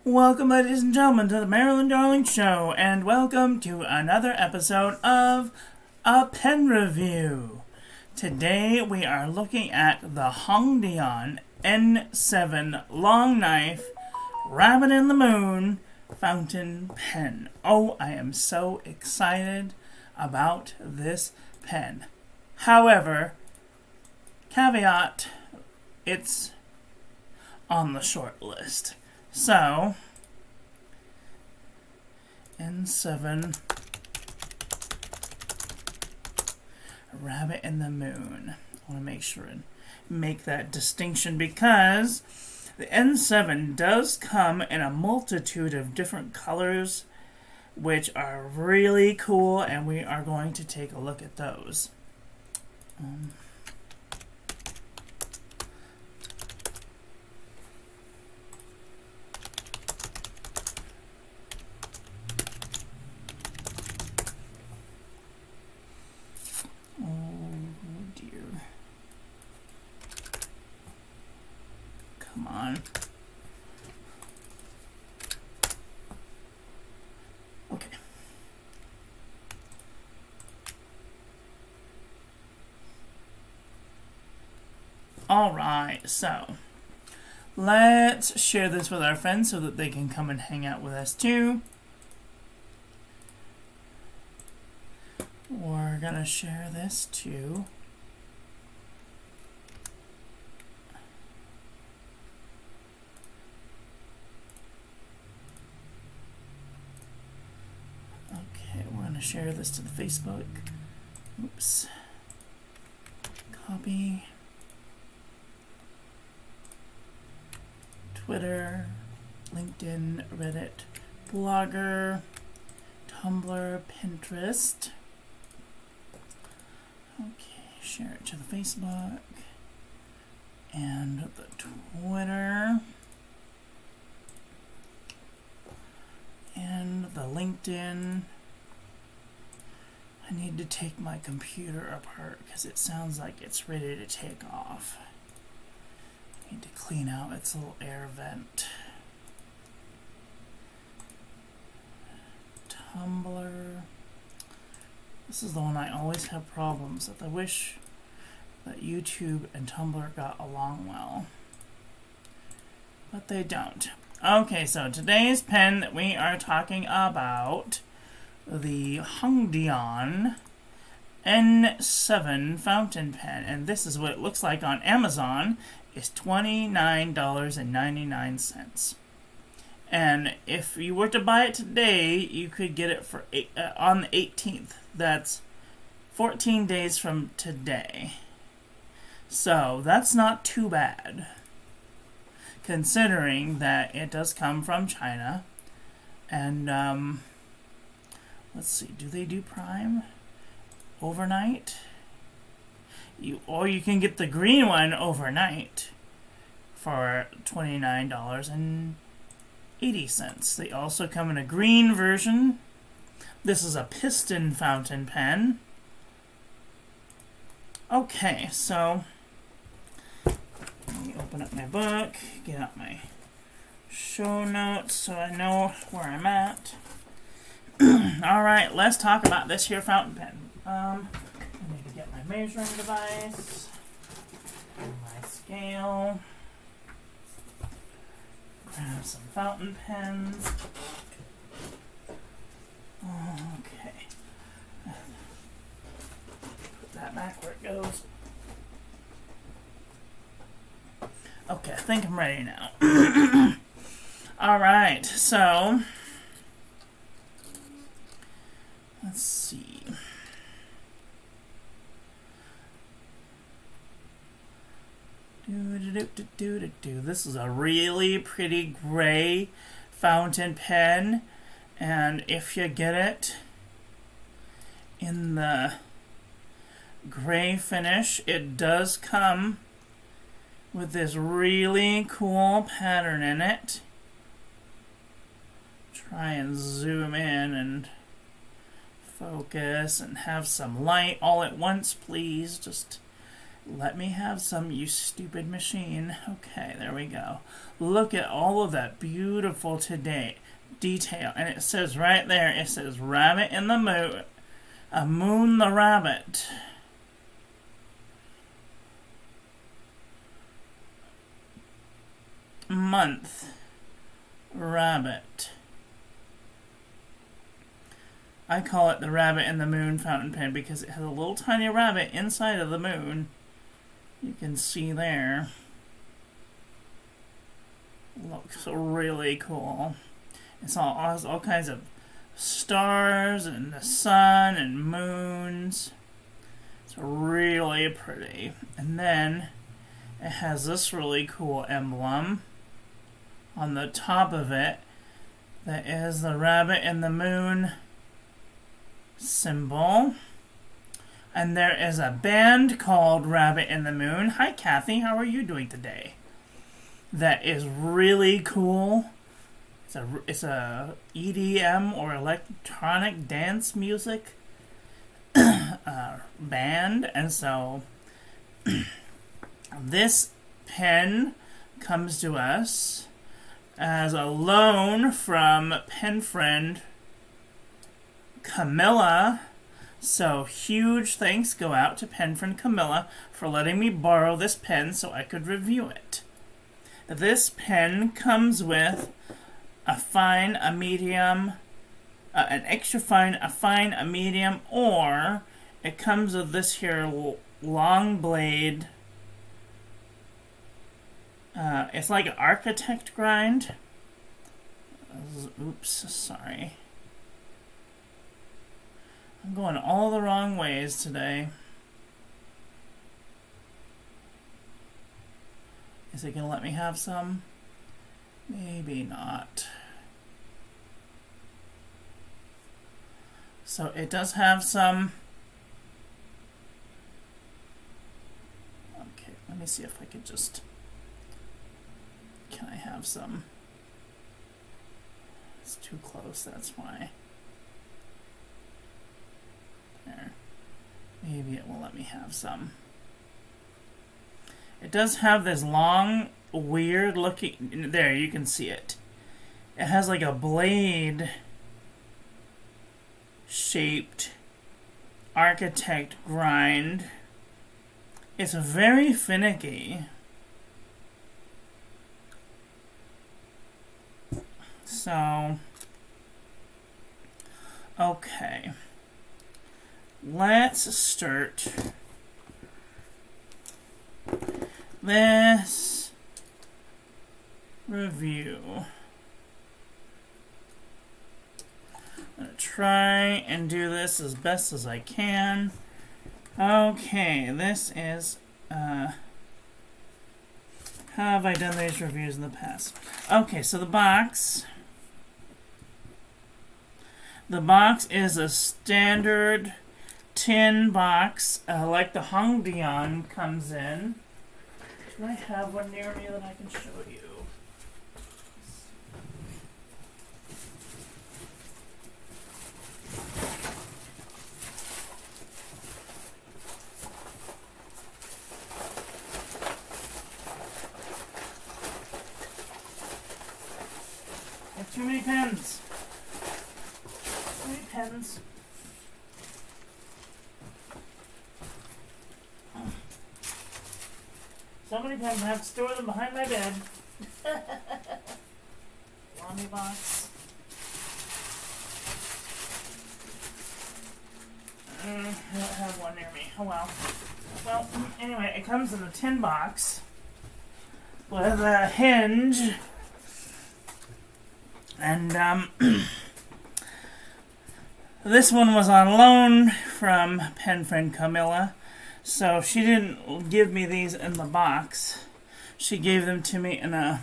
Welcome, ladies and gentlemen, to the Marilyn Darling Show, and welcome to another episode of A Pen Review. Today we are looking at the Dian N7 Long Knife Rabbit in the Moon Fountain Pen. Oh, I am so excited about this pen. However, caveat, it's on the short list. So, N7 Rabbit in the Moon. I want to make sure and make that distinction because the N7 does come in a multitude of different colors, which are really cool, and we are going to take a look at those. Come on. Okay. Alright, so let's share this with our friends so that they can come and hang out with us too. We're gonna share this too. Share this to the Facebook. Oops. Copy. Twitter, LinkedIn, Reddit, Blogger, Tumblr, Pinterest. Okay, share it to the Facebook and the Twitter and the LinkedIn. I need to take my computer apart because it sounds like it's ready to take off. I need to clean out its little air vent. Tumblr. This is the one I always have problems with. I wish that YouTube and Tumblr got along well, but they don't. Okay, so today's pen that we are talking about, the Dian N7 fountain pen, and this is what it looks like on Amazon. It's $29.99, and if you were to buy it today, you could get it for on the 18th. That's 14 days from today. So that's not too bad, considering that it does come from China, and let's see, do they do Prime overnight? Or you can get the green one overnight for $29.80. They also come in a green version. This is a piston fountain pen. Okay, so let me open up my book, get out my show notes so I know where I'm at. Alright, let's talk about this here fountain pen. I need to get my measuring device, and my scale, grab some fountain pens. Okay. Put that back where it goes. Okay, I think I'm ready now. Alright, so let's see. This is a really pretty gray fountain pen, and if you get it in the gray finish, it does come with this really cool pattern in it. Try and zoom in and focus and have some light all at once, please. Just Let me have some, you stupid machine. Okay, there we go. Look at all of that beautiful detail. And it says right there, it says rabbit in the moon. Moon the rabbit. Month. Rabbit. I call it the rabbit in the moon fountain pen because it has a little tiny rabbit inside of the moon. You can see there. Looks really cool. It has all kinds of stars and the sun and moons. It's really pretty. And then it has this really cool emblem on the top of it that is the rabbit in the moon symbol. And there is a band called Rabbit in the Moon. Hi, Kathy. How are you doing today? That is really cool. It's a EDM or electronic dance music band. And so this pen comes to us as a loan from pen friend Camilla. So huge thanks go out to pen friend Camilla for letting me borrow this pen so I could review it. This pen comes with a fine, a medium, an extra fine, a fine, a medium, or it comes with this here long blade. It's like an architect grind. Oops, sorry. I'm going all the wrong ways today. Is it going to let me have some? Maybe not. So it does have some. Okay, let me see if I could just. Can I have some? It's too close, that's why. There. Maybe it will let me have some. It does have this long, weird looking. There, you can see it. It has like a blade shaped architect grind. It's very finicky. So, okay. Let's start this review. I'm going to try and do this as best as I can. Okay, this is, how have I done these reviews in the past? Okay, so the box is a standard tin box, like the Dian comes in. Do I have one near me that I can show you? I have too many pens. Too many pens. So many pens, I have to store them behind my bed. Laundry box. I don't have one near me. Oh well. Well, anyway, it comes in a tin box with a hinge. And this one was on loan from pen friend Camilla. So she didn't give me these in the box. She gave them to me in a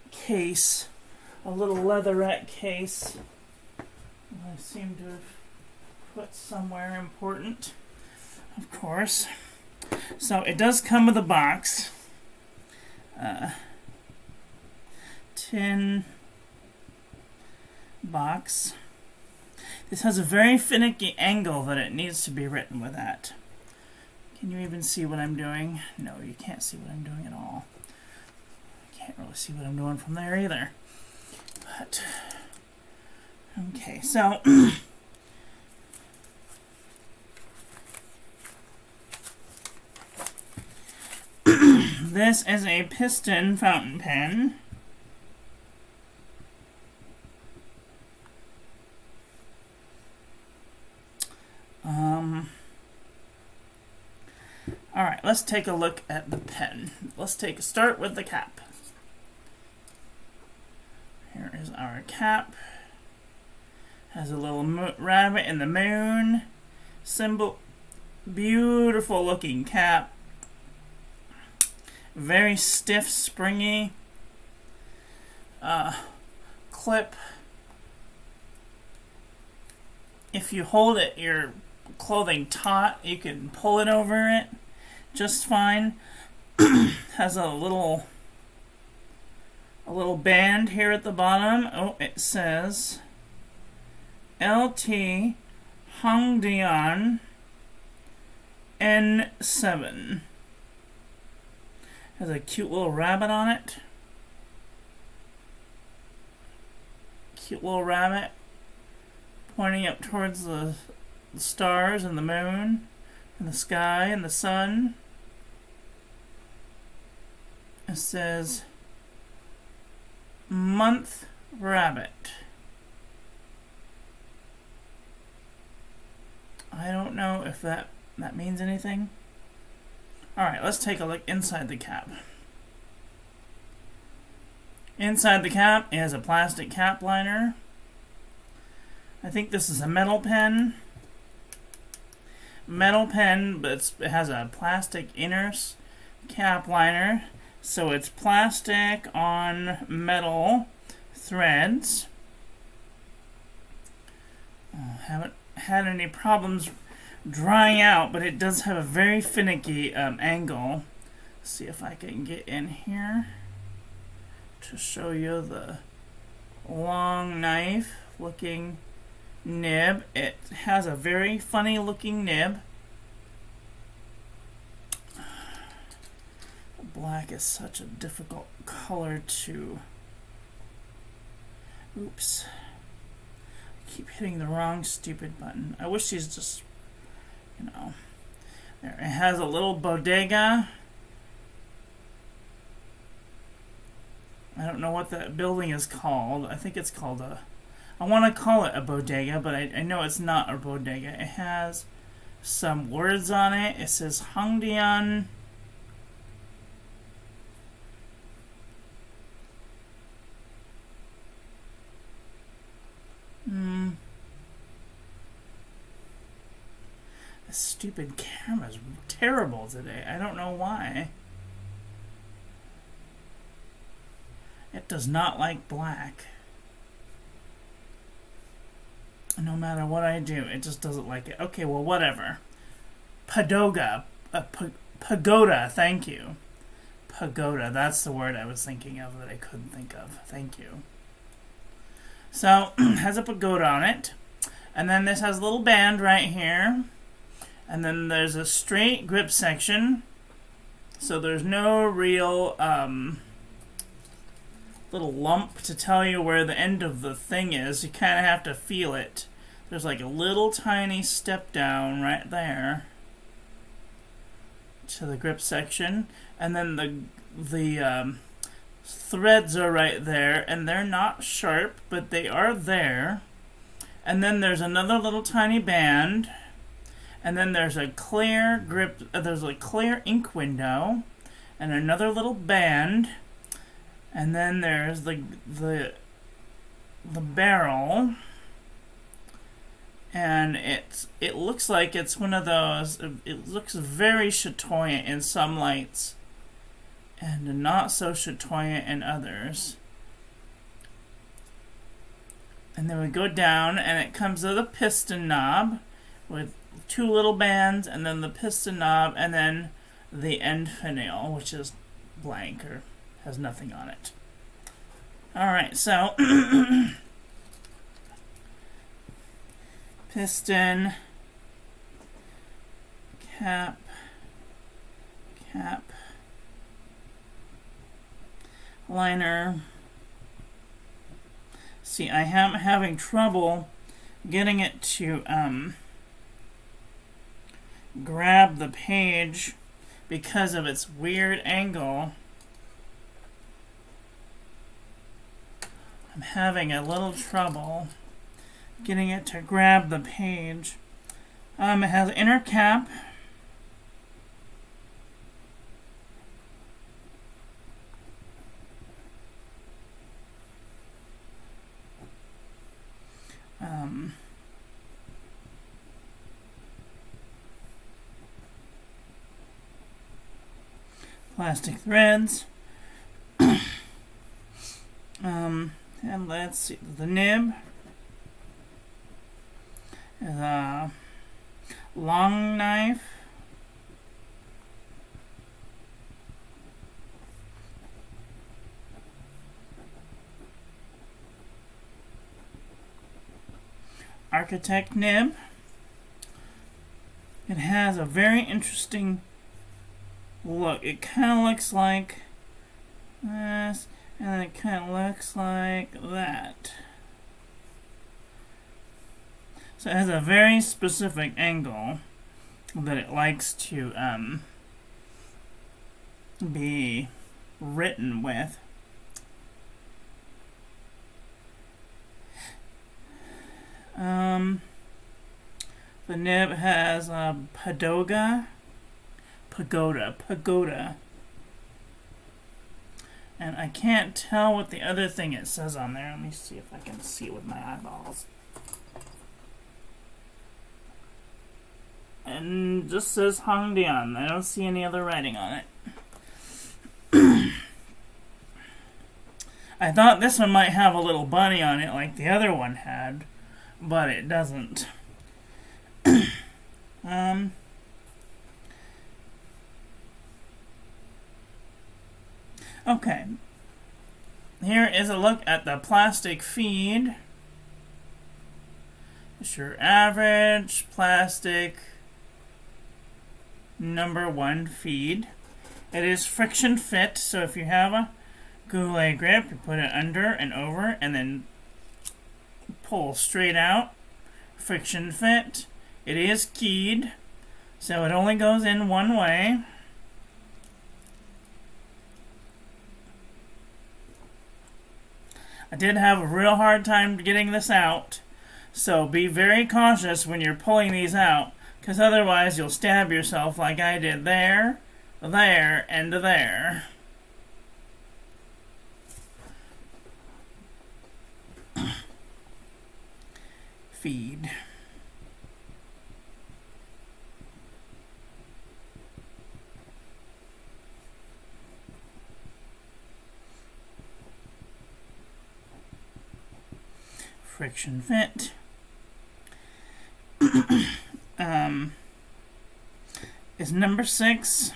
case, a little leatherette case. I seem to have put somewhere important, of course. So it does come with a box. Tin box. This has a very finicky angle that it needs to be written with at. Can you even see what I'm doing? No, you can't see what I'm doing at all. Can't really see what I'm doing from there either. But, okay, so this is a piston fountain pen. Alright, let's take a look at the pen. Let's start with the cap. Here is our cap. Has a little rabbit in the moon symbol. Beautiful looking cap. Very stiff, springy clip. If you hold it your clothing taut, you can pull it over it just fine. Has a little band here at the bottom. Oh, it says LT Dian N7. Has a cute little rabbit on it. Cute little rabbit pointing up towards the stars and the moon and the sky and the sun. It says month rabbit. I don't know if that means anything. Alright, let's take a look inside the cap. Inside the cap is a plastic cap liner. I think this is a metal pen. Metal pen, but it has a plastic inner cap liner. So it's plastic on metal threads. Haven't had any problems drying out, but it does have a very finicky angle. Let's see if I can get in here to show you the long knife looking nib. It has a very funny looking nib. Black is such a difficult color to... Oops. I keep hitting the wrong stupid button. I wish these just, you know... There, it has a little bodega. I don't know what that building is called. I think it's called a... I want to call it a bodega, but I know it's not a bodega. It has some words on it. It says Hongdian. This stupid camera's terrible today. I don't know why. It does not like black. No matter what I do, it just doesn't like it. Okay, well, whatever. Pagoda, thank you. Pagoda, that's the word I was thinking of that I couldn't think of. Thank you. So, has a pagoda on it. And then this has a little band right here. And then there's a straight grip section. So there's no real little lump to tell you where the end of the thing is. You kind of have to feel it. There's like a little tiny step down right there to the grip section. And then the threads are right there, and they're not sharp, but they are there. And then there's another little tiny band, and then there's a clear grip. There's a clear ink window, and another little band, and then there's the barrel, and it looks like it's one of those. It looks very chatoyant in some lights, and not so chatoyant in others. And then we go down, and it comes with a piston knob with two little bands, and then the piston knob, and then the end finial, which is blank or has nothing on it. Alright, so piston, cap, cap, liner. See, I am having trouble getting it to grab the page because of its weird angle. I'm having a little trouble getting it to grab the page. It has inner cap. Plastic threads. And let's see, the nib is a long knife. Architect nib. It has a very interesting look. It kind of looks like this, and then it kind of looks like that. So it has a very specific angle that it likes to be written with. The nib has a pagoda. And I can't tell what the other thing it says on there. Let me see if I can see it with my eyeballs. And just says Dian. I don't see any other writing on it. I thought this one might have a little bunny on it like the other one had, but it doesn't. Okay. Here is a look at the plastic feed. It's your average plastic #1 feed. It is friction fit, so if you have a goulet grip, you put it under and over and then pull straight out. Friction fit. It is keyed, so it only goes in one way. I did have a real hard time getting this out, so be very cautious when you're pulling these out, because otherwise you'll stab yourself like I did there, there, and there. Feed. Friction fit. Is number 6.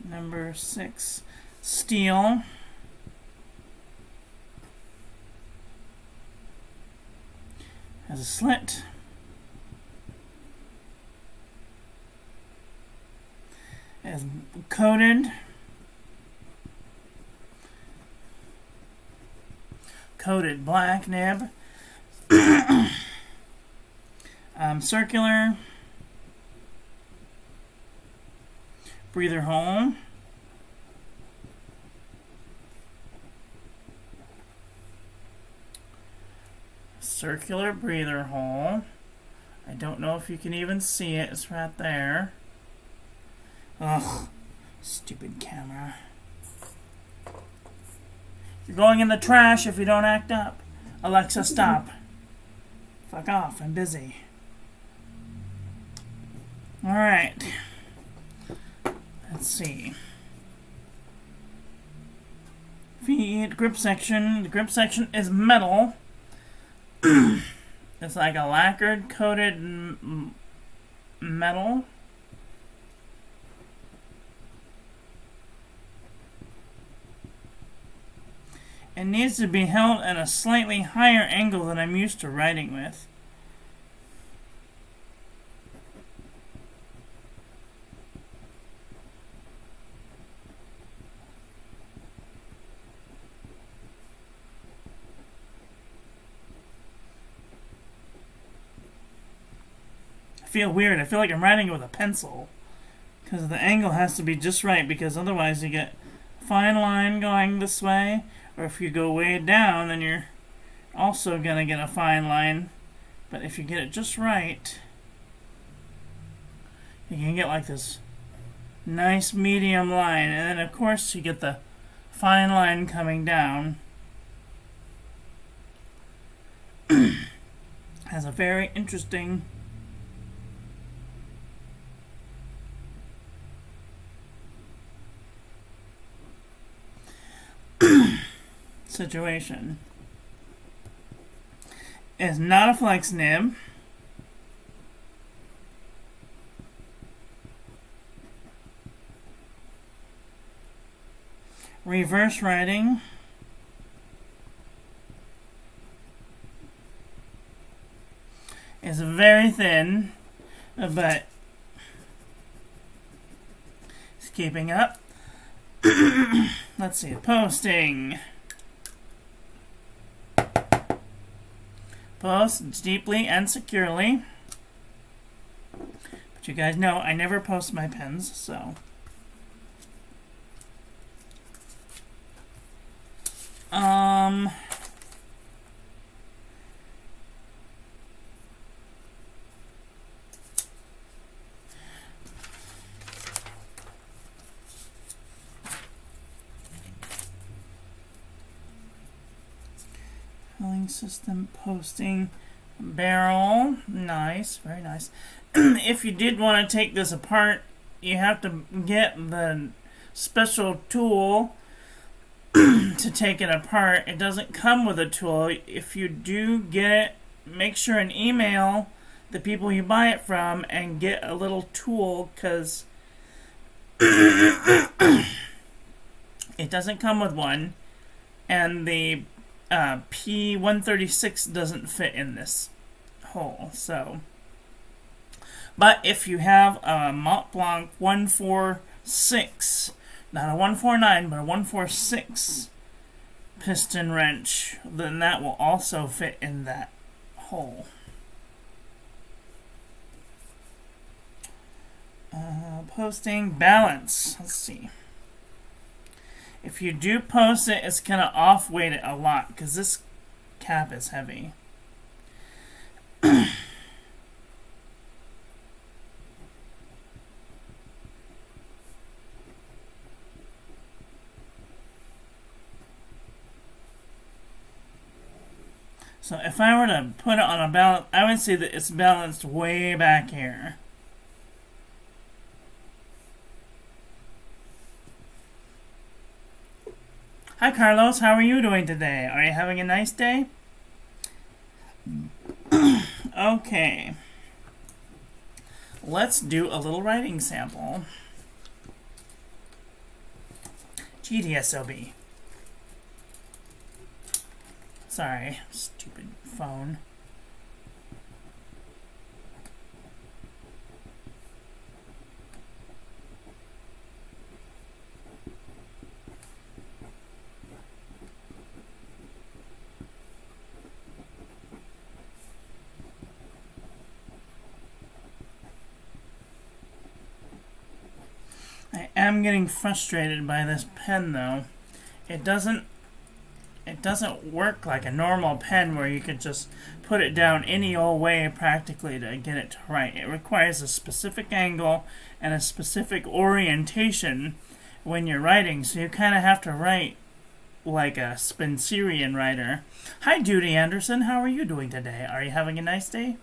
Number 6 steel. Has a slit. Is coated. Coated black nib. Circular. Breather hole. Circular breather hole. I don't know if you can even see it. It's right there. Ugh. Stupid camera. You're going in the trash if you don't act up. Alexa, stop. Fuck off. I'm busy. Alright. Let's see. Feed grip section. The grip section is metal. It's like a lacquered coated metal. It needs to be held at a slightly higher angle than I'm used to writing with. feel weird. I feel like I'm writing it with a pencil. Because the angle has to be just right, because otherwise you get a fine line going this way. Or if you go way down, then you're also going to get a fine line. But if you get it just right, you can get like this nice medium line. And then of course you get the fine line coming down. Has a very interesting situation. It's not a flex nib. Reverse writing. Is very thin, but it's keeping up. Let's see, posting. Post deeply and securely. But you guys know I never post my pens, so. Filling system, posting, barrel, nice, very nice. If you did want to take this apart, you have to get the special tool to take it apart. It doesn't come with a tool. If you do get it, make sure and email the people you buy it from and get a little tool, because it doesn't come with one, and the P136 doesn't fit in this hole. So, but if you have a Mont Blanc 146, not a 149, but a 146 piston wrench, then that will also fit in that hole. Posting balance. Let's see. If you do post it, it's going to off-weight it a lot, because this cap is heavy. So if I were to put it on a balance, I would say that it's balanced way back here. Hi Carlos, how are you doing today? Are you having a nice day? Okay. Let's do a little writing sample. GDSOB. Sorry, stupid phone. I am getting frustrated by this pen though. It doesn't work like a normal pen where you could just put it down any old way practically to get it to write. It requires a specific angle and a specific orientation when you're writing, so you kind of have to write like a Spencerian writer. Hi Judy Anderson, how are you doing today? Are you having a nice day?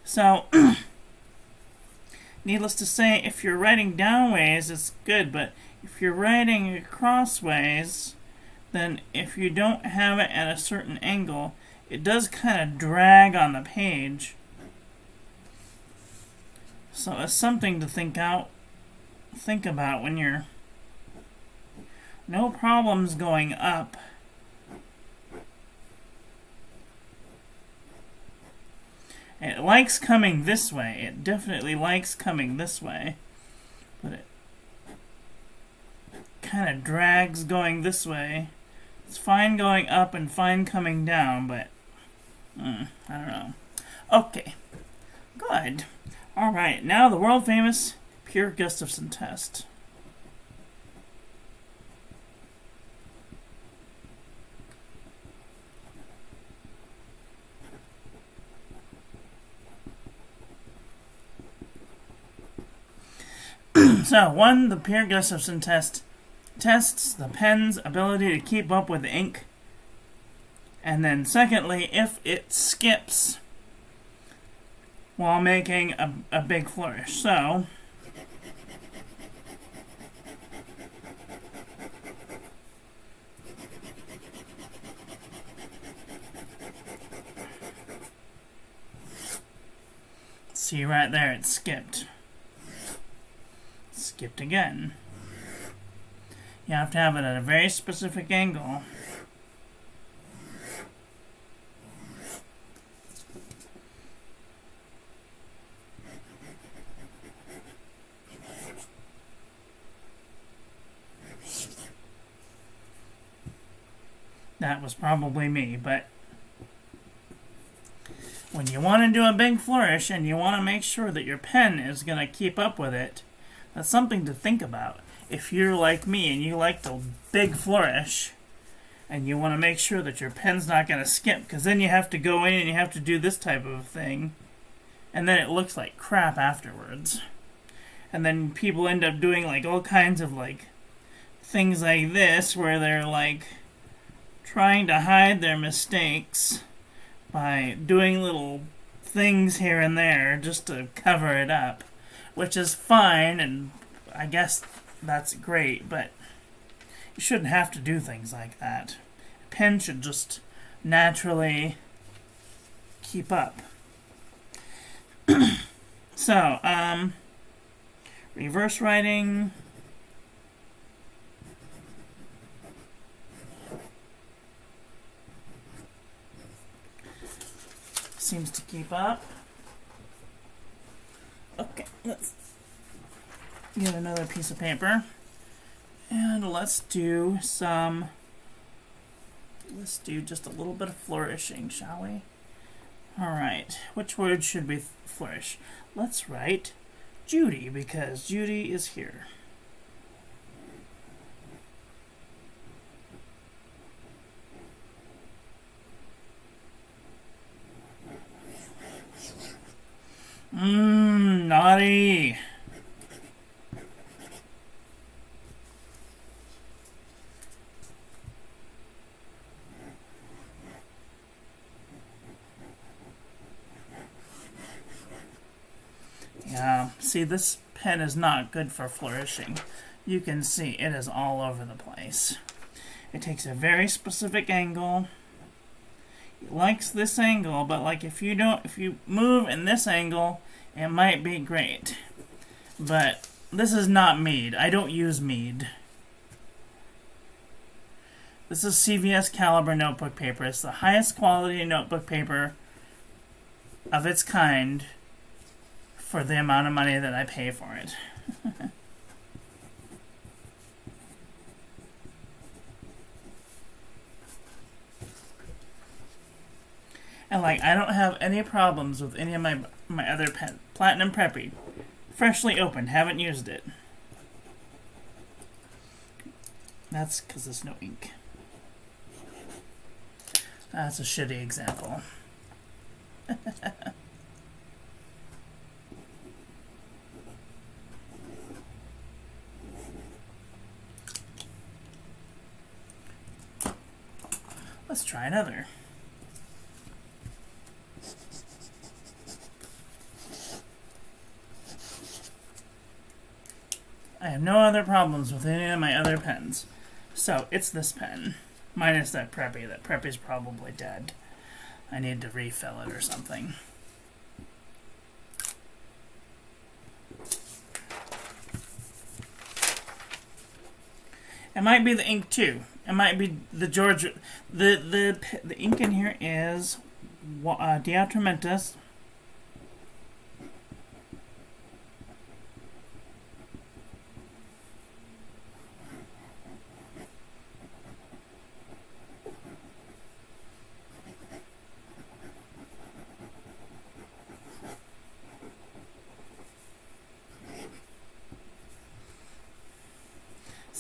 So, needless to say, if you're writing downways, it's good, but if you're writing crossways, then if you don't have it at a certain angle, it does kind of drag on the page. So it's something to think about when you're no problems going up. It likes coming this way. It definitely likes coming this way. But it kind of drags going this way. It's fine going up and fine coming down, but I don't know. Okay. Go Good. All right, now the world famous Pure Gustafson test. So, one, the Pure Gustafson test tests the pen's ability to keep up with the ink. And then secondly, if it skips while making a big flourish. So, see right there, it skipped. Skipped again. You have to have it at a very specific angle. That was probably me, but when you want to do a big flourish and you want to make sure that your pen is going to keep up with it, that's something to think about. If you're like me and you like the big flourish and you want to make sure that your pen's not going to skip, because then you have to go in and you have to do this type of thing, and then it looks like crap afterwards. And then people end up doing like all kinds of like things like this where they're like trying to hide their mistakes by doing little things here and there just to cover it up, which is fine, and I guess that's great, but you shouldn't have to do things like that. A pen should just naturally keep up. So, reverse writing. Seems to keep up. Okay, let's get another piece of paper. And let's do just a little bit of flourishing, shall we? Alright, which word should we flourish? Let's write Judy, because Judy is here. Naughty. Yeah, see, this pen is not good for flourishing. You can see it is all over the place. It takes a very specific angle. It likes this angle, but like if you move in this angle, it might be great. But this is not mead. I don't use mead. This is CVS caliber notebook paper. It's the highest quality notebook paper of its kind for the amount of money that I pay for it. And like, I don't have any problems with any of my other pen. Platinum Preppy. Freshly opened, haven't used it. That's because there's no ink. That's a shitty example. Let's try another. I have no other problems with any of my other pens. So, it's this pen. Minus that Preppy. That Preppy's probably dead. I need to refill it or something. It might be the ink too. It might be the Georgia. The ink in here is Diatramentus.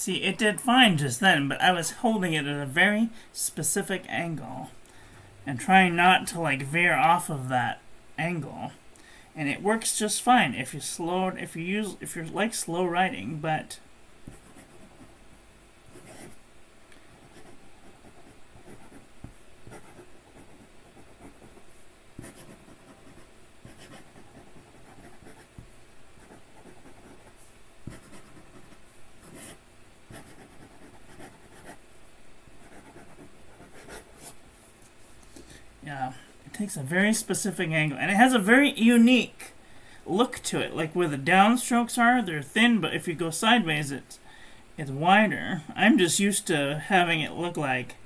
See, it did fine just then, but I was holding it at a very specific angle and trying not to like veer off of that angle. And it works just fine if you're like slow writing, but yeah, it takes a very specific angle, and it has a very unique look to it. Like where the downstrokes are, they're thin, but if you go sideways, it's wider. I'm just used to having it look like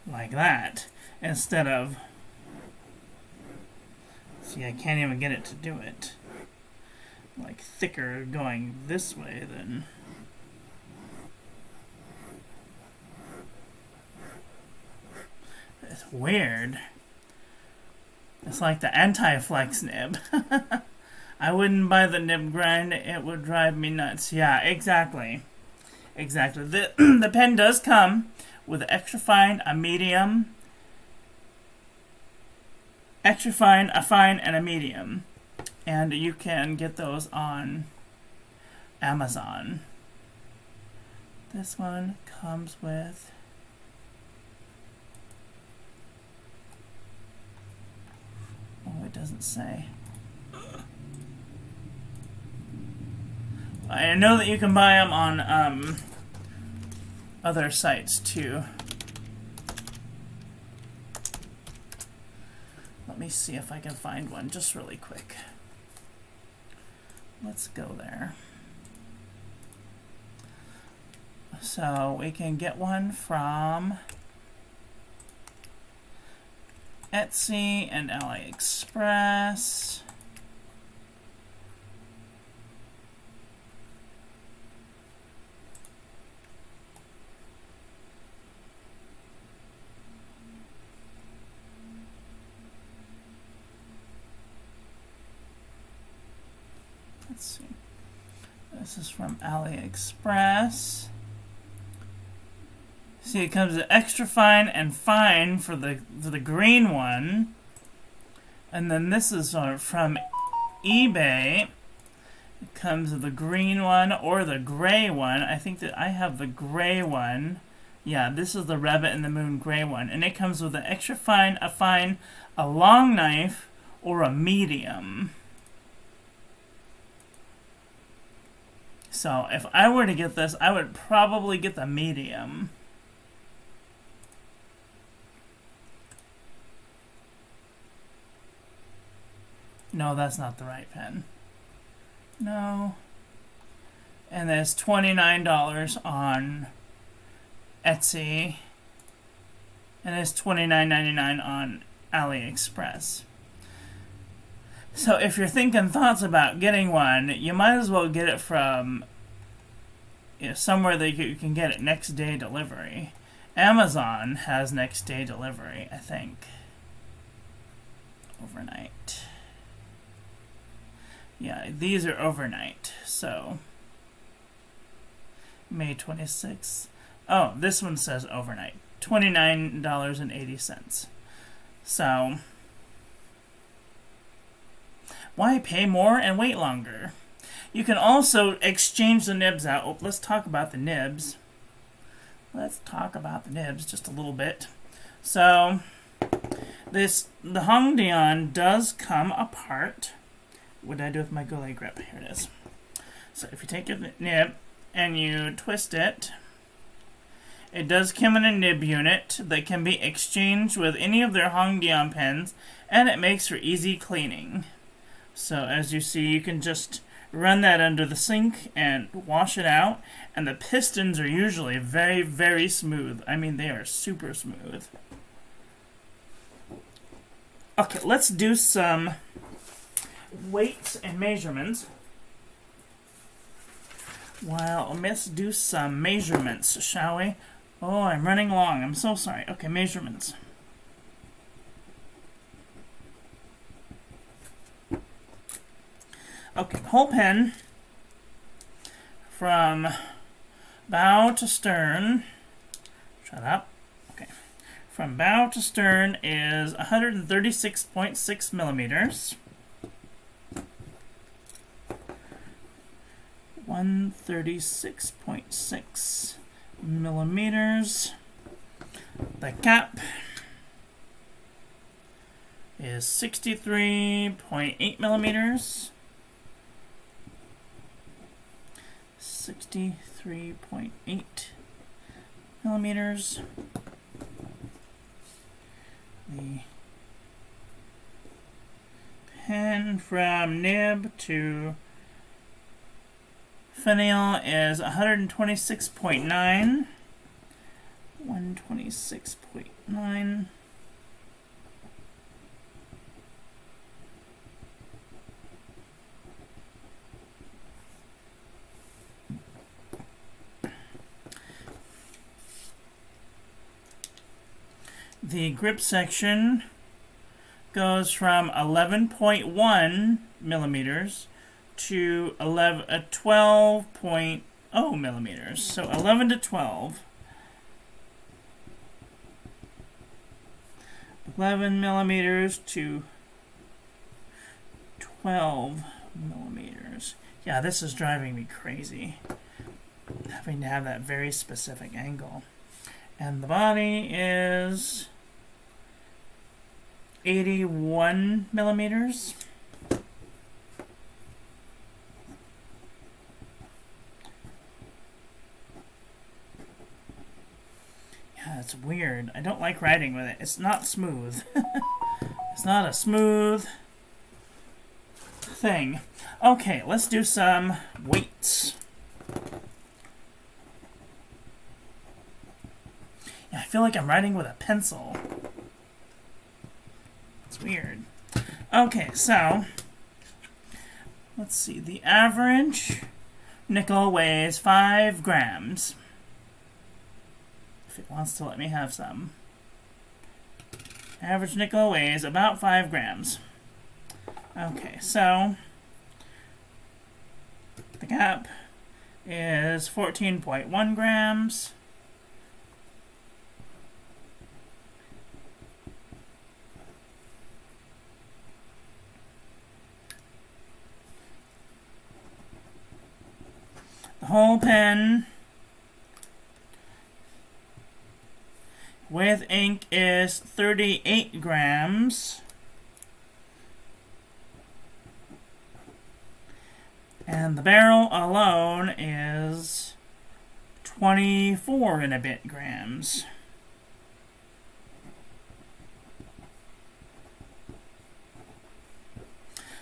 that instead of. See, I can't even get it to do it. Like thicker going this way than. It's weird. It's like the anti-flex nib. I wouldn't buy the nib grind. It would drive me nuts. Yeah, exactly. Exactly. The pen does come with an extra fine, a medium, extra fine, a fine, and a medium. And you can get those on Amazon. This one comes with... Oh, it doesn't say. I know that you can buy them on other sites too. Let me see if I can find one just really quick. Let's go there. So we can get one from Etsy and AliExpress. Let's see. This is from AliExpress. See, it comes with extra fine and fine for the green one, and then this is from eBay. It comes with the green one or the gray one. I think that I have the gray one. Yeah, this is the Rabbit and the Moon gray one, and it comes with an extra fine, a long knife, or a medium. So if I were to get this, I would probably get the medium. No, that's not the right pen. No. And there's $29 on Etsy. And it's $29.99 on AliExpress. So if you're thinking thoughts about getting one, you might as well get it from somewhere that you can get it next day delivery. Amazon has next day delivery, I think. Overnight. Yeah, these are overnight, so May 26th. Oh, this one says overnight. $29.80. So why pay more and wait longer? You can also exchange the nibs out. Oh, let's talk about the nibs. Let's talk about the nibs just a little bit. So the Hong Dian does come apart. What did I do with my goulet grip? Here it is. So if you take your nib and you twist it, it does come in a nib unit that can be exchanged with any of their Hong Dian pens, and it makes for easy cleaning. So as you see, you can just run that under the sink and wash it out, and the pistons are usually very, very smooth. I mean, they are super smooth. Okay, let's do some weights and measurements. Well, let's do some measurements, shall we? Oh, I'm running long. I'm so sorry. Okay, measurements. Okay, whole pen from bow to stern, shut up, okay, from bow to stern is 136.6 millimeters. 136.6 millimeters. The cap is 63.8 millimeters. 63.8 millimeters. The pen from nib to finial is 126.9. 126.9. The grip section goes from 11.1 millimeters to 12.0 millimeters. So 11 to 12. 11 millimeters to 12 millimeters. Yeah, this is driving me crazy, having to have that very specific angle. And the body is 81 millimeters. Yeah, it's weird. I don't like writing with it. It's not smooth. It's not a smooth thing. Okay, let's do some weights. Yeah, I feel like I'm writing with a pencil. It's weird. Okay, so let's see. The average nickel weighs 5 grams. If it wants to let me have some. Average nickel weighs about 5 grams. Okay, so the cap is 14.1 grams. The whole pen with ink is 38 grams. And the barrel alone is 24 and a bit grams.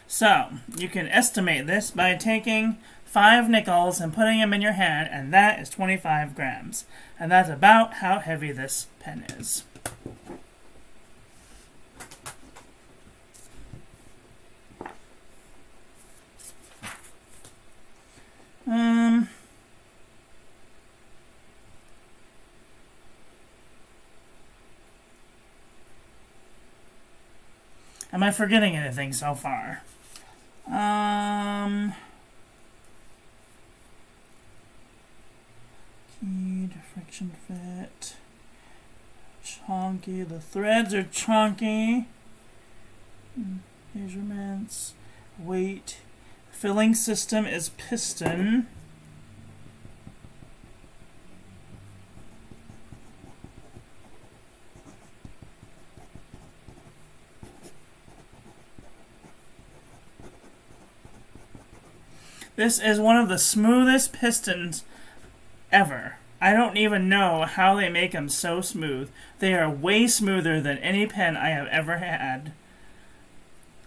So, you can estimate this by taking 5 nickels and putting them in your hand, and that is 25 grams. And that's about how heavy this pen is. Am I forgetting anything so far? Key to friction fit. Chunky. The threads are chunky. Measurements. Weight. Filling system is piston. This is one of the smoothest pistons ever. I don't even know how they make them so smooth. They are way smoother than any pen I have ever had.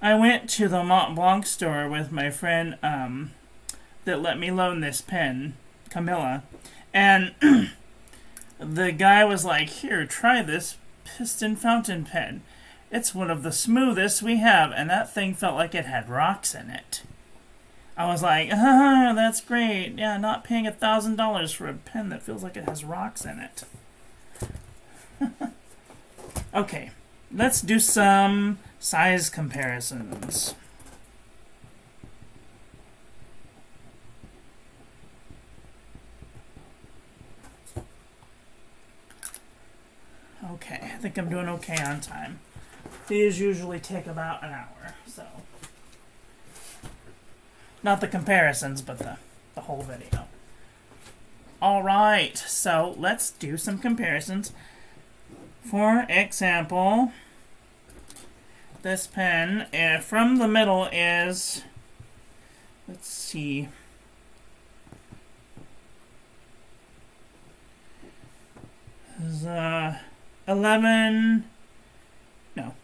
I went to the Mont Blanc store with my friend that let me loan this pen, Camilla, and the guy was like, "Here, try this piston fountain pen. It's one of the smoothest we have," and that thing felt like it had rocks in it. I was like, that's great. Yeah, not paying $1,000 for a pen that feels like it has rocks in it. Okay, let's do some size comparisons. Okay, I think I'm doing okay on time. These usually take about an hour, so. Not the comparisons, but the whole video. Alright, so let's do some comparisons. For example, this pen from the middle is, let's see, is 11, no,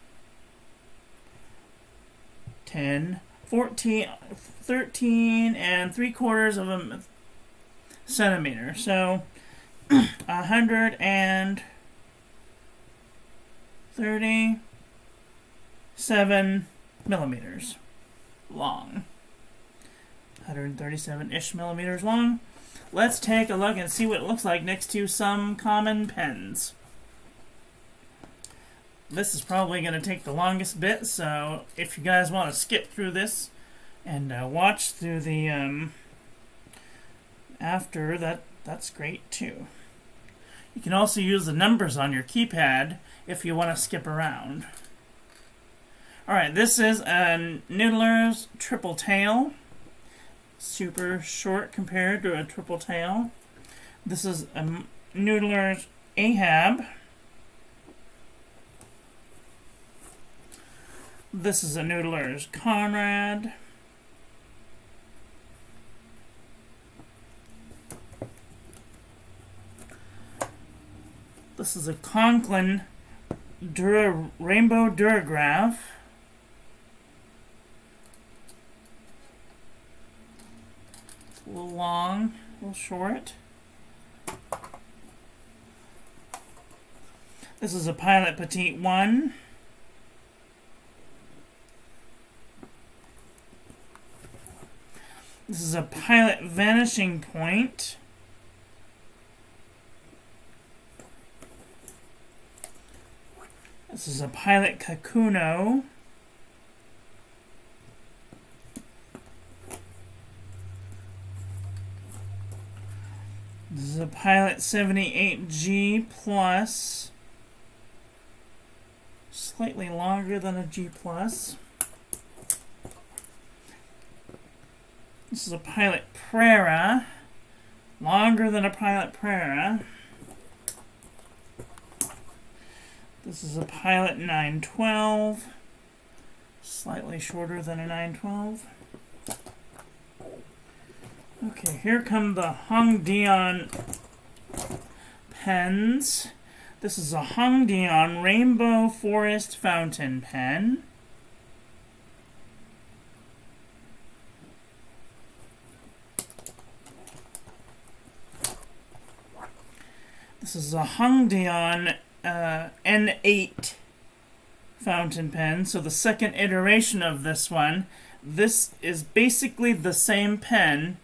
10, 14, 13 and 3/4 of a centimeter. So 137 millimeters long. 137-ish millimeters long. Let's take a look and see what it looks like next to some common pens. This is probably going to take the longest bit, so if you guys want to skip through this and watch through the after, that's great too. You can also use the numbers on your keypad if you want to skip around. Alright, this is a Noodler's Triple Tail. Super short compared to a Triple Tail. This is a Noodler's Ahab. This is a Noodler's Conrad. This is a Conklin Rainbow Durograph. It's a little long, a little short. This is a Pilot Petite 1. This is a Pilot Vanishing Point. This is a Pilot Kakuno. This is a Pilot 78G Plus. Slightly longer than a G Plus. This is a Pilot Prera. Longer than a Pilot Prera. This is a Pilot 912. Slightly shorter than a 912. Okay, here come the Dian pens. This is a Dian Rainbow Forest Fountain Pen. This is a Dian N8 fountain pen. So the second iteration of this one. This is basically the same pen,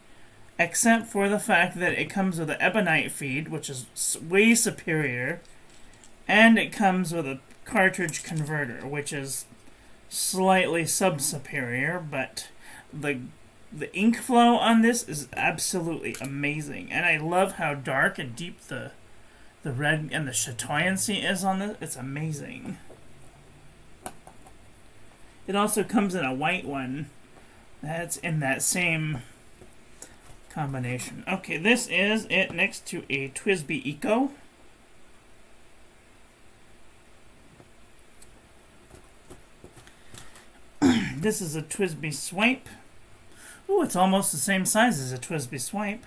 except for the fact that it comes with an ebonite feed, which is way superior, and it comes with a cartridge converter, which is slightly sub-superior, but the ink flow on this is absolutely amazing, and I love how dark and deep the red and the chatoyancy is on this. It's amazing. It also comes in a white one that's in that same combination. Okay, this is it next to a TWSBI Eco. This is a TWSBI Swipe. Ooh, it's almost the same size as a TWSBI Swipe.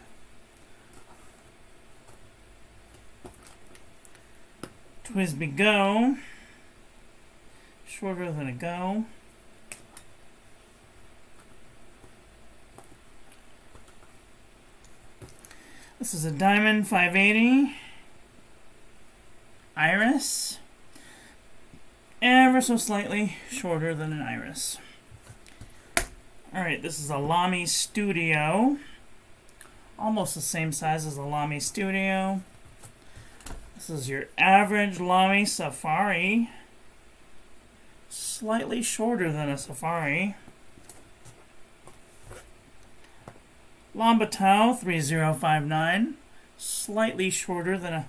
TWSBI Go. Shorter than a Go. This is a Diamond 580 Iris. Ever so slightly shorter than an Iris. Alright, this is a Lamy Studio. Almost the same size as a Lamy Studio. This is your average Lamy Safari. Slightly shorter than a Safari. Lambatau 3059. Slightly shorter than a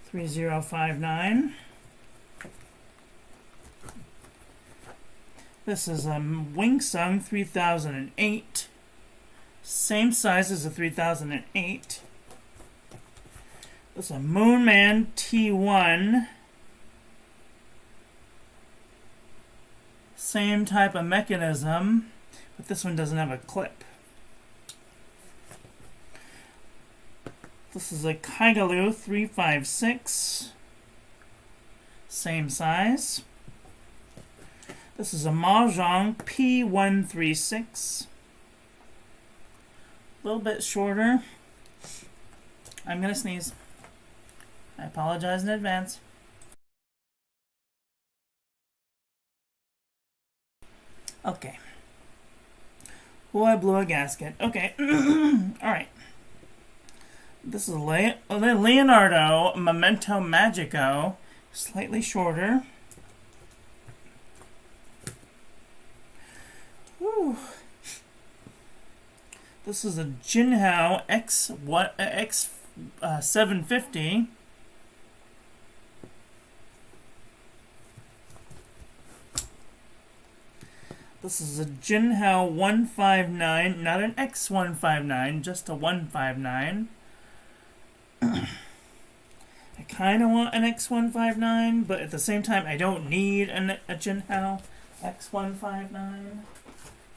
3059. This is a Wingsung 3008. Same size as a 3008. This is a Moonman T1. Same type of mechanism, but this one doesn't have a clip. This is a Kaigaloo 356. Same size. This is a Mahjong P136. A little bit shorter. I'm gonna sneeze. I apologize in advance. Okay. Oh, I blew a gasket. Okay. Alright. This is Leonardo Memento Magico. Slightly shorter. Whew. This is a Jinhao X750. This is a Jinhao 159, not an X159, just a 159. I kind of want an X159, but at the same time, I don't need a Jinhao X159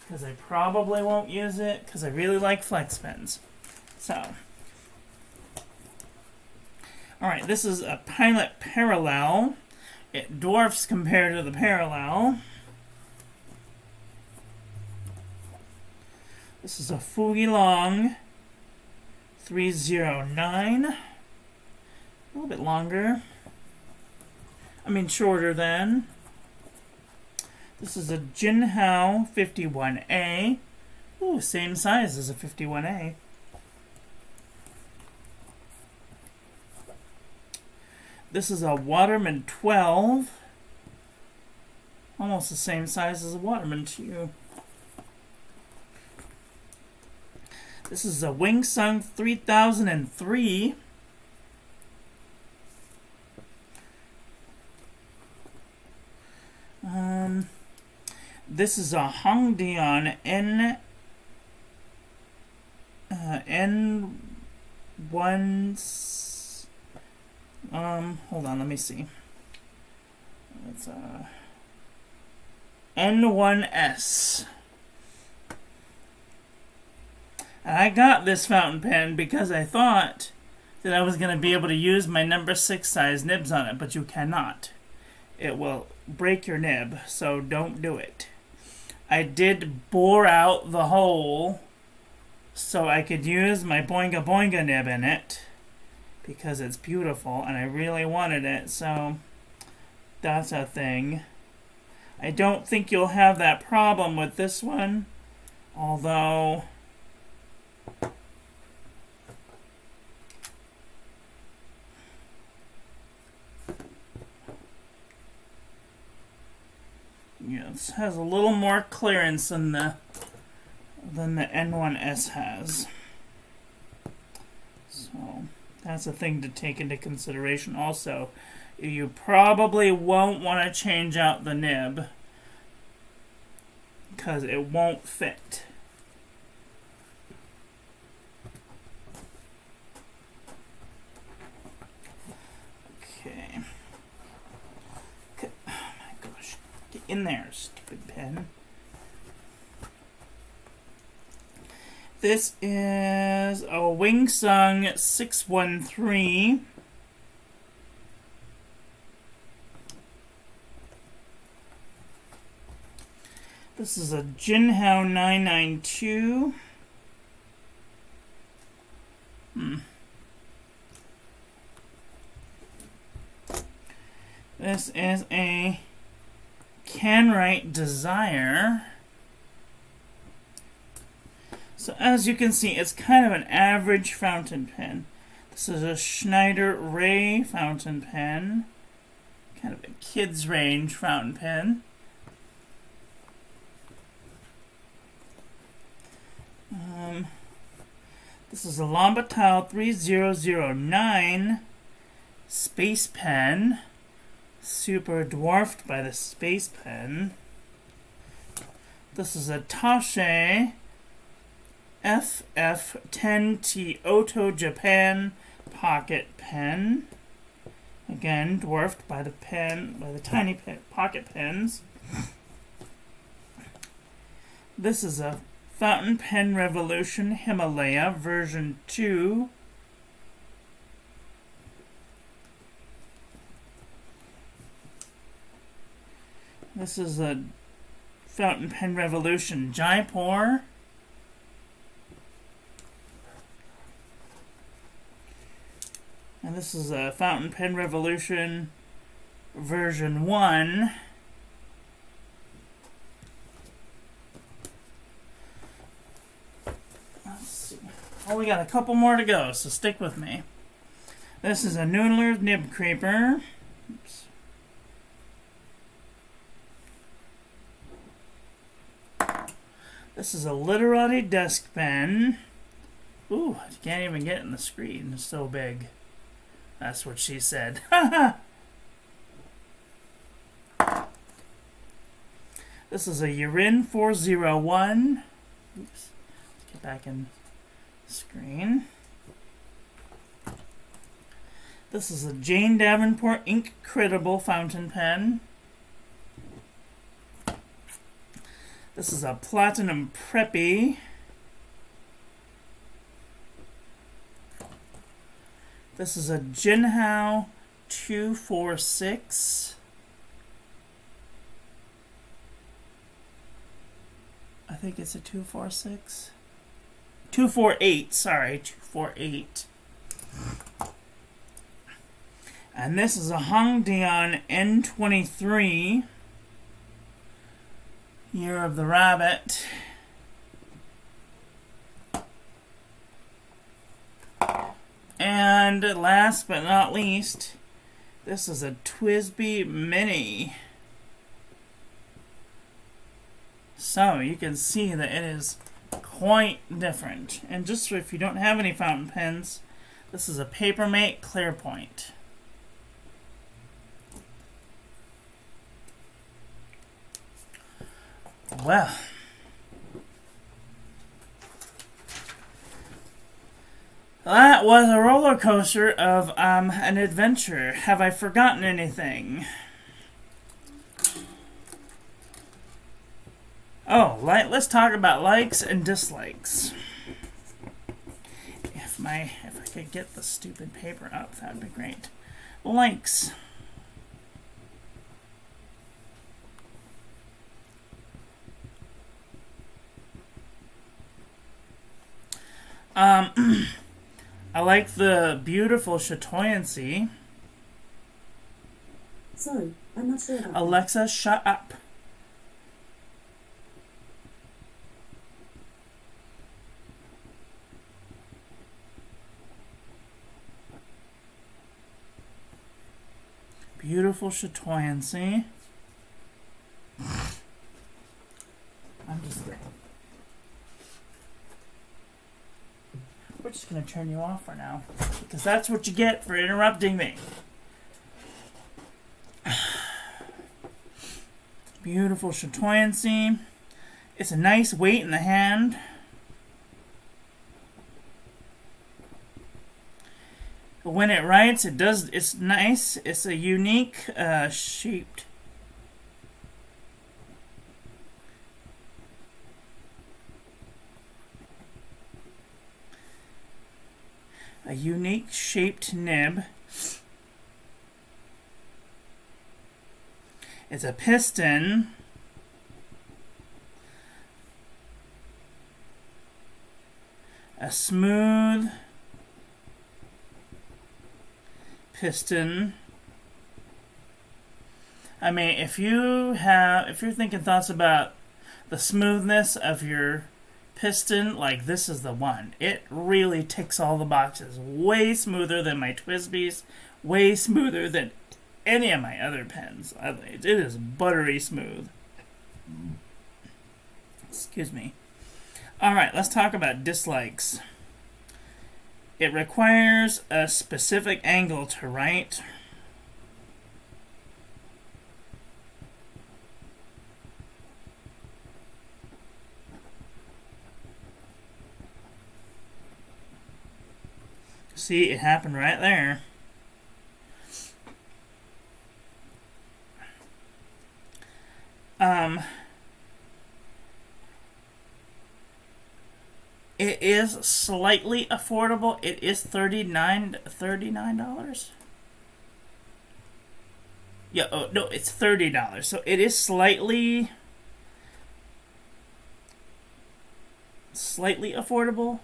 because I probably won't use it because I really like flex pens. So, alright, this is a Pilot Parallel. It dwarfs compared to the Parallel. This is a Fugilong 309. A little bit longer. I mean shorter than. This is a Jinhao 51A. Ooh, same size as a 51A. This is a Waterman 12. Almost the same size as a Waterman 2. This is a Wingsung 3003. This is a Dian N1. Hold on, let me see. It's N1S. And I got this fountain pen because I thought that I was going to be able to use my number 6 size nibs on it, but you cannot. It will break your nib, so don't do it. I did bore out the hole so I could use my Boinga Boinga nib in it because it's beautiful and I really wanted it, so that's a thing. I don't think you'll have that problem with this one, although yes, has a little more clearance than the N1S has. So that's a thing to take into consideration also. You probably won't want to change out the nib because it won't fit. Okay. Oh my gosh. Get in there, stupid pen. This is a Wingsung 613. This is a Jinhao 992. This is a Canwright Desire. So as you can see, it's kind of an average fountain pen. This is a Schneider Ray fountain pen. Kind of a kid's range fountain pen. This is a Lambatal 3009 Space Pen. Super dwarfed by the Space Pen. This is a Tashe FF10T Oto Japan pocket pen. Again, dwarfed by the tiny pocket pens. This is a Fountain Pen Revolution Himalaya version 2. This is a Fountain Pen Revolution Jaipur. And this is a Fountain Pen Revolution version 1. Let's see. Oh, we got a couple more to go, so stick with me. This is a Noodler's Nib Creeper. Oops. This is a Literati Desk Pen. Ooh, I can't even get it in the screen. It's so big. That's what she said. This is a Urin 401. Oops. Let's get back in the screen. This is a Jane Davenport Ink Credible Fountain Pen. This is a Platinum Preppy. This is a Jinhao 246. I think it's a 246. 248, sorry, 248. And this is a Dian N23. Year of the Rabbit. And last but not least, this is a TWSBI Mini. So you can see that it is quite different. And just if you don't have any fountain pens, this is a Papermate Clearpoint. Well, that was a roller coaster of an adventure. Have I forgotten anything? Oh, let's talk about likes and dislikes. If I could get the stupid paper up, that'd be great. Likes. I like the beautiful chatoyancy. Sorry, I'm not sure about Alexa, that. shut up. Beautiful chatoyancy. I'm just kidding. We're just going to turn you off for now, because that's what you get for interrupting me. Beautiful chatoyancy. It's a nice weight in the hand. When it writes, it's nice. It's a unique shaped. A unique shaped nib. It's a piston. A smooth piston. I mean, if you're thinking thoughts about the smoothness of your piston, like, this is the one. It really ticks all the boxes. Way smoother than my TWSBIs. Way smoother than any of my other pens. It is buttery smooth. Excuse me. Alright, let's talk about dislikes. It requires a specific angle to write. See, it happened right there. It is slightly affordable. It is $39. Yeah, oh no, it's $30. So it is slightly affordable.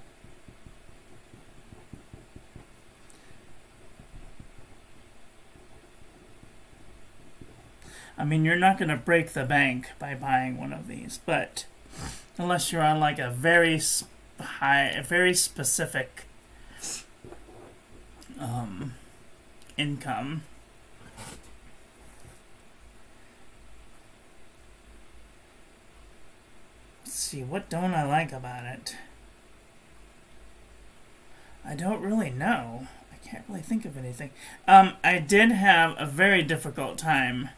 I mean, you're not going to break the bank by buying one of these, but unless you're on like a very very specific income. Let's see, what don't I like about it? I don't really know. I can't really think of anything. I did have a very difficult time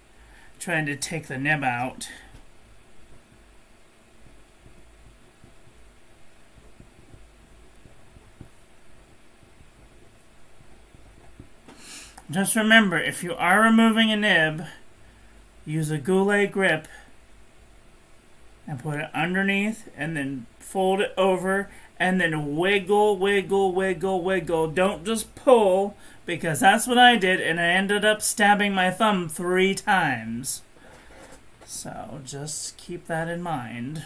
trying to take the nib out. Just remember, if you are removing a nib, use a goulet grip and put it underneath and then fold it over and then wiggle, wiggle, wiggle, wiggle. Don't just pull, because that's what I did, and I ended up stabbing my thumb 3 times. So just keep that in mind.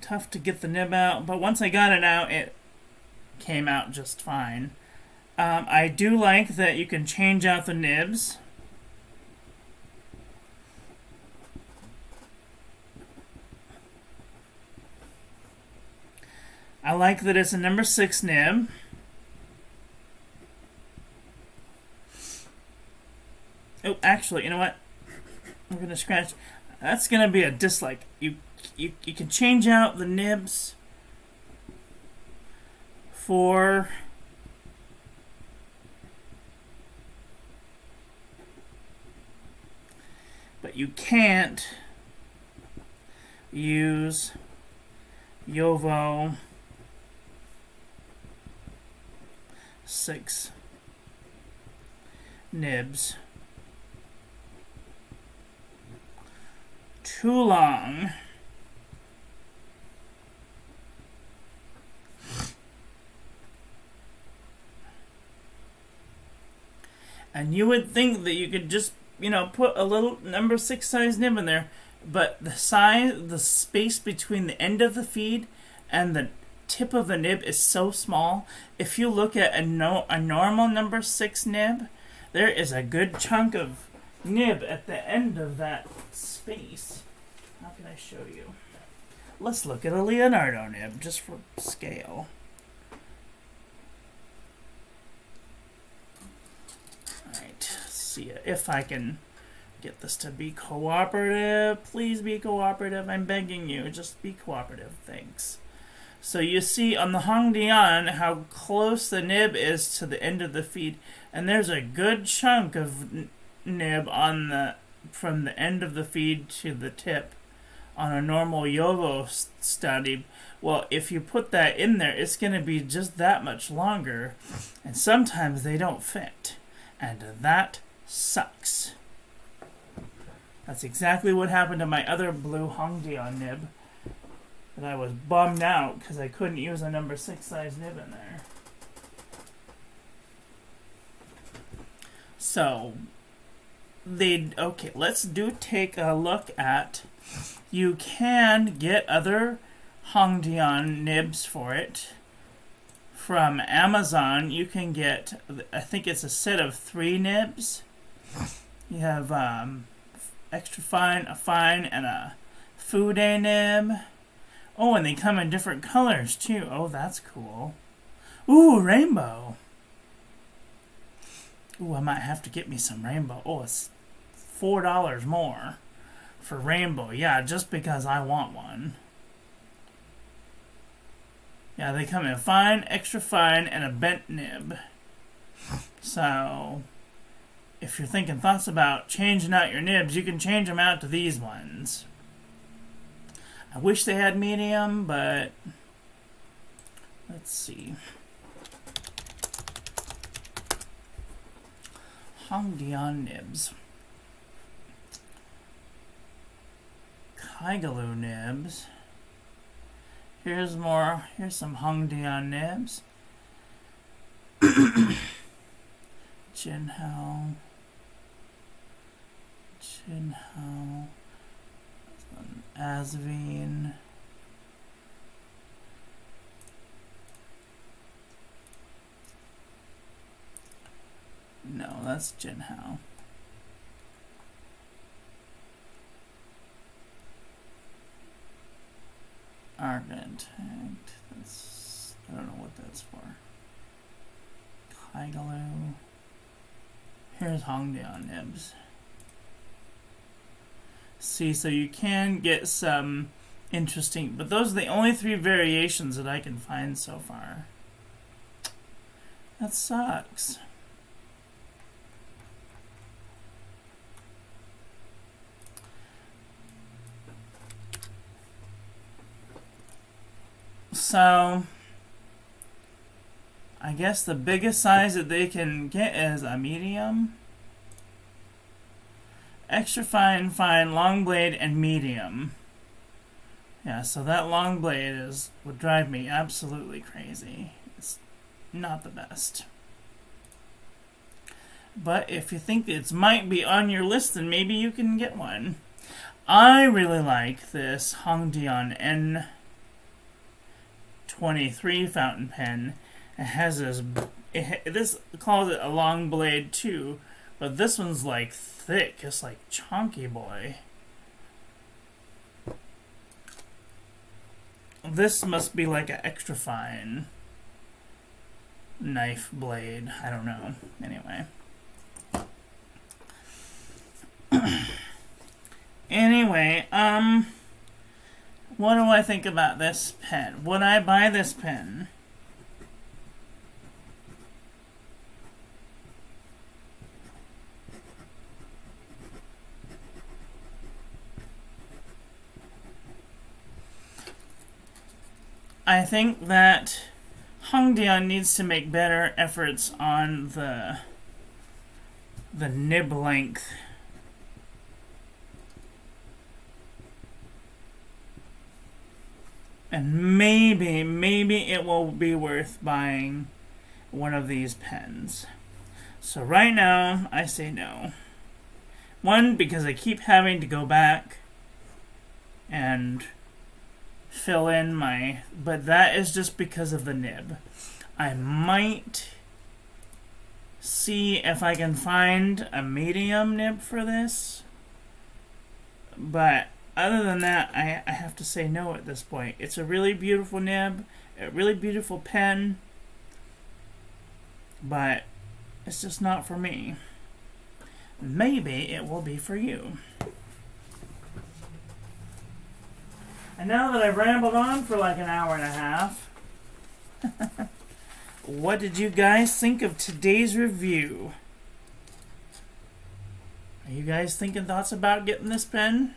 Tough to get the nib out, but once I got it out, it came out just fine. I do like that you can change out the nibs. I like that it's a number 6 nib. Oh, actually, you know what? We're going to scratch. That's going to be a dislike. You can change out the nibs for but you can't use Yovo 6 nibs too long. And you would think that you could just, put a little number 6 size nib in there, but the space between the end of the feed and the tip of the nib is so small. If you look at a normal number 6 nib, there is a good chunk of nib at the end of that space. How can I show you? Let's look at a Leonardo nib just for scale. Alright, see if I can get this to be cooperative. Please be cooperative. I'm begging you. Just be cooperative. Thanks. So you see on the Hong Dian how close the nib is to the end of the feed, and there's a good chunk of nib from the end of the feed to the tip on a normal Yovo study. Well, if you put that in there, it's going to be just that much longer, and sometimes they don't fit, and that sucks. That's exactly what happened to my other blue Hong Dian nib. And I was bummed out because I couldn't use a number 6 size nib in there. So, okay, let's take a look at, you can get other Hong Dian nibs for it. From Amazon, you can get, I think it's a set of 3 nibs. You have extra fine, a fine, and a fude nib. Oh, and they come in different colors, too. Oh, that's cool. Ooh, rainbow. Ooh, I might have to get me some rainbow. Oh, it's $4 more for rainbow. Yeah, just because I want one. Yeah, they come in fine, extra fine, and a bent nib. So, if you're thinking thoughts about changing out your nibs, you can change them out to these ones. I wish they had medium, but let's see. Dian nibs. Kaigaloo nibs. Here's some Dian nibs. Jinhao. Asveen. No, that's Jinhao. Argent. That's, I don't know what that's for. Kaigaloo. Here's Hongdian nibs. See, so you can get some interesting, but those are the only 3 variations that I can find so far. That sucks. So, I guess the biggest size that they can get is a medium. Extra fine, long blade, and medium. Yeah, so that long blade would drive me absolutely crazy. It's not the best. But if you think it might be on your list, then maybe you can get one. I really like this Hongdian N23 fountain pen. It has this calls it a long blade too, but this one's like thick. It's like chunky boy. This must be like an extra fine knife blade. I don't know. Anyway. What do I think about this pen? Would I buy this pen? I think that Hongdian needs to make better efforts on the nib length. And maybe it will be worth buying one of these pens. So right now, I say no. One, because I keep having to go back and fill in but that is just because of the nib. I might see if I can find a medium nib for this, but other than that, I have to say no at this point. It's a really beautiful nib, a really beautiful pen, but it's just not for me. Maybe it will be for you. And now that I've rambled on for like an hour and a half, what did you guys think of today's review? Are you guys thinking thoughts about getting this pen?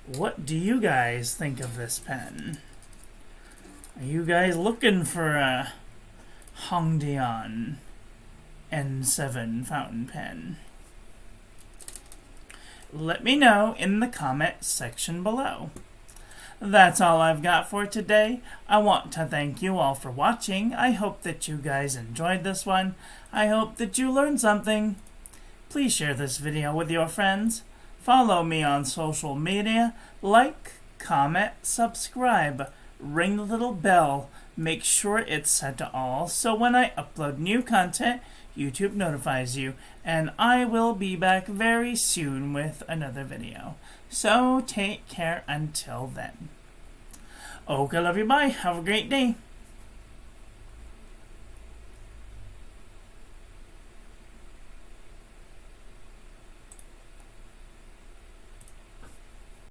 What do you guys think of this pen? Are you guys looking for a Hongdian N7 fountain pen? Let me know in the comment section below. That's all I've got for today. I want to thank you all for watching. I hope that you guys enjoyed this one. I hope that you learned something. Please share this video with your friends. Follow me on social media. Like, comment, subscribe. Ring the little bell. Make sure it's set to all so when I upload new content, YouTube notifies you. And I will be back very soon with another video. So take care until then. Okay, love you, bye. Have a great day.